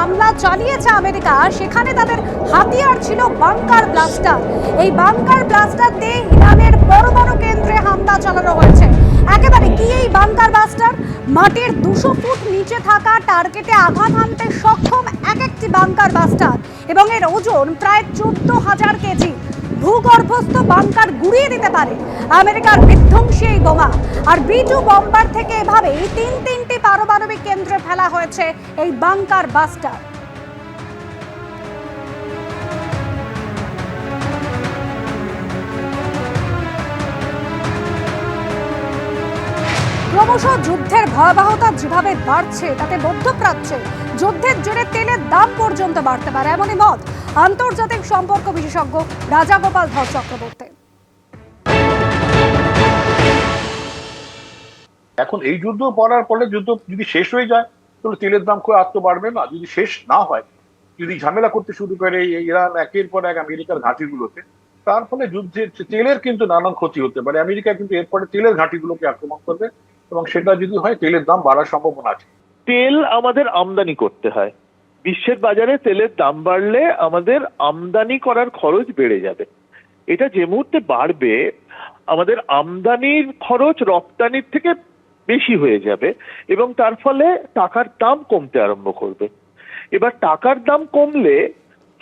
হামলা চালিয়েছে আমেরিকা, সেখানে তাদের হাতিয়ার ছিল বাংকার ব্লাস্টার। এই বাংকার ব্লাস্টার দিয়ে ইরানের পরমাণু কেন্দ্রে হামলা চালানো হয়েছে। একেবারে কি এই বাংকার ব্লাস্টার? মাটির 200 ফুট নিচে থাকা টার্গেটে আঘাত হানতে সক্ষম এক একটি বাংকার ব্লাস্টার, এবং এর ওজন প্রায় 14,000 কেজি। ভূগর্ভস্থ বাংকার গুড়িয়ে দিতে পারে আমেরিকার বিধ্বংসী এই বোমা। আর B2 বম্বার থেকে এভাবেই তিনটি পারমাণবিক কেন্দ্রে ফেলা হয়েছে এই বাংকার ব্লাস্টার। ক্রমশ যুদ্ধের ভয়াবহতা যেভাবে বাড়ছে তাতে মধ্যপ্রাচ্যে যুদ্ধের জেরে তেলের দাম পর্যন্ত বাড়তে পারে, এমনই মত আন্তর্জাতিক সম্পর্ক বিশেষজ্ঞ রাজাগোপাল ধর চক্রবর্তী। এখন এই যুদ্ধ পড়ার ফলে যুদ্ধ যদি শেষ হয়ে যায় তাহলে তেলের দাম খুব আর তো বাড়বে না। যদি শেষ না হয়, যদি ঝামেলা করতে শুরু করে ইরান একের পর এক আমেরিকার ঘাঁটিগুলোতে, তার ফলে যুদ্ধের তেলের কিন্তু নানান ক্ষতি হতে পারে। আমেরিকা কিন্তু এরপরে তেলের ঘাঁটিগুলোকে আক্রমণ করবে, এবং সেটা যদি হয় তেলের দাম বাড়ার সম্ভাবনা আছে। তেল আমাদের আমদানি করতে হয়, বিশ্বের বাজারে তেলের দাম বাড়লে আমাদের আমদানি করার খরচ বেড়ে যাবে। এটা যে মুহূর্তে বাড়বে আমাদের আমদানির খরচ রপ্তানির থেকে বেশি হয়ে যাবে, এবং তার ফলে টাকার দাম কমতে আরম্ভ করবে। এবার টাকার দাম কমলে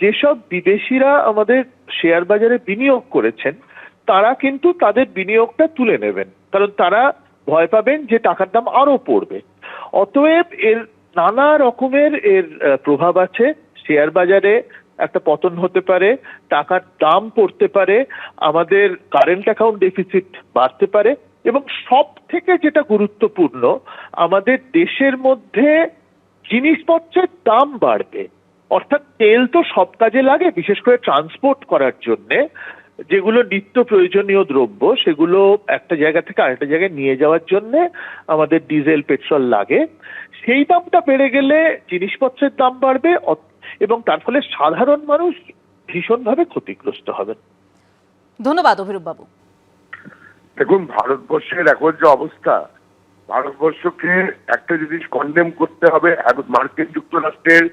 যেসব বিদেশিরা আমাদের শেয়ার বাজারে বিনিয়োগ করেছেন তারা কিন্তু তাদের বিনিয়োগটা তুলে নেবেন, কারণ তারা ভয় পাবেন যে টাকার দাম আরো পড়বে। অতএব এর নানা রকমের প্রভাব আছে। শেয়ার বাজারে একটা পতন হতে পারে, টাকার দাম পড়তে পারে, আমাদের কারেন্ট অ্যাকাউন্ট ডেফিসিট বাড়তে পারে, এবং সব থেকে যেটা গুরুত্বপূর্ণ, আমাদের দেশের মধ্যে জিনিসপত্রের দাম বাড়বে। অর্থাৎ তেল তো সব কাজে লাগে, বিশেষ করে ট্রান্সপোর্ট করার জন্যে। যেগুলো নিত্য প্রয়োজনীয় দ্রব্য সেগুলো একটা জায়গা থেকে আরেকটা জায়গায় নিয়ে যাওয়ার জন্য আমাদের ডিজেল পেট্রোল লাগে। সেই দামটা বেড়ে গেলে জিনিসপত্রের দাম বাড়বে, এবং তার ফলে সাধারণ মানুষ ভীষণভাবে ক্ষতিগ্রস্ত হবেন। ধন্যবাদ অভিরূপ বাবু। দেখুন, ভারতবর্ষের এখন যে অবস্থা, ভারতবর্ষকে একটা জিনিস কন্ডেম করতে হবে। মার্কিন যুক্তরাষ্ট্রের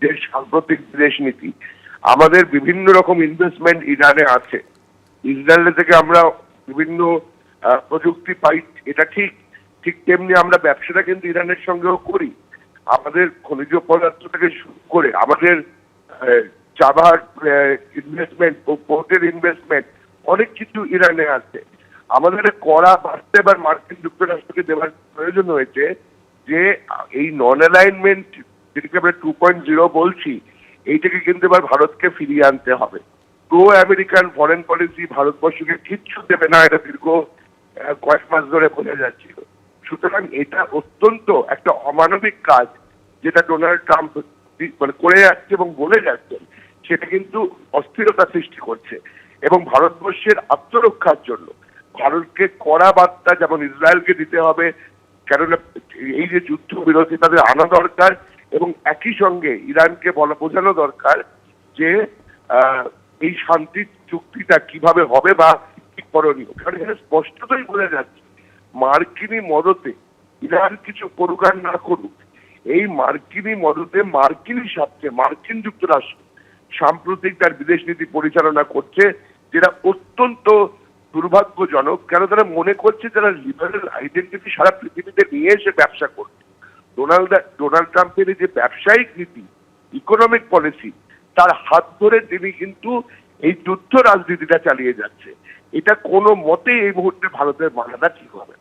যে সাম্প্রতিক বিদেশ নীতি, আমাদের বিভিন্ন রকম ইনভেস্টমেন্ট ইরানে আছে। ইসরায়েল থেকে আমরা বিভিন্ন প্রযুক্তি পাই, এটা ঠিক ঠিক তেমনি আমরা ব্যবসাটা কিন্তু ইরানের সঙ্গেও করি। আমাদের খনিজ পদার্থ থেকে শুরু করে আমাদের চাবার ইনভেস্টমেন্ট, পোর্টের ইনভেস্টমেন্ট, অনেক কিছু ইরানে আছে। আমাদের করা বাড়তে এবার মার্কিন যুক্তরাষ্ট্রকে দেওয়ার প্রয়োজন হয়েছে যে এই নন অ্যালাইনমেন্ট যেটাকে আমরা 2.0 বলছি, এইটাকে কিন্তু এবার ভারতকে ফিরিয়ে আনতে হবে। প্রো আমেরিকান ফরেন পলিসি ভারতবর্ষকে কিচ্ছু দেবে না, এটা দীর্ঘ কয়েক মাস ধরে বোঝা যাচ্ছিল। সুতরাং এটা অত্যন্ত একটা অমানবিক কাজ যেটা ডোনাল্ড ট্রাম্প মানে করে যাচ্ছে এবং বলে যাচ্ছেন, সেটা কিন্তু অস্থিরতা সৃষ্টি করছে। এবং ভারতবর্ষের আত্মরক্ষার জন্য ভারতকে কড়া বার্তা যেমন ইসরায়েলকে দিতে হবে, কেননা এই যে যুদ্ধ বিরতি তাদের আনা দরকার, এবং একই সঙ্গে ইরানকে বোঝানো দরকার যে এই শান্তি চুক্তিটা কিভাবে হবে বা কি করণীয়। কারণ এখানে স্পষ্টতই বোঝা যাচ্ছে মার্কিনী মদতে ইরান কিছু করুক আর না করুক, এই মার্কিনী মদতে মার্কিনী স্বার্থে মার্কিন যুক্তরাষ্ট্র সাম্প্রতিক তার বিদেশ নীতি পরিচালনা করছে, যেটা অত্যন্ত দুর্ভাগ্যজনক। কেন তারা মনে করছে যারা লিবারেল আইডেন্টিটি সারা পৃথিবীতে নিয়ে এসে ব্যবসা করছে। ডোনাল্ড ট্রাম্পের যে ব্যবসায়িক নীতি, ইকোনমিক পলিসি, তার হাত ধরে তিনি কিন্তু এই যুদ্ধ রাজনীতিটা চালিয়ে যাচ্ছে। এটা কোনো মতেই এই মুহূর্তে ভারতের মানাটা ঠিক হবে না।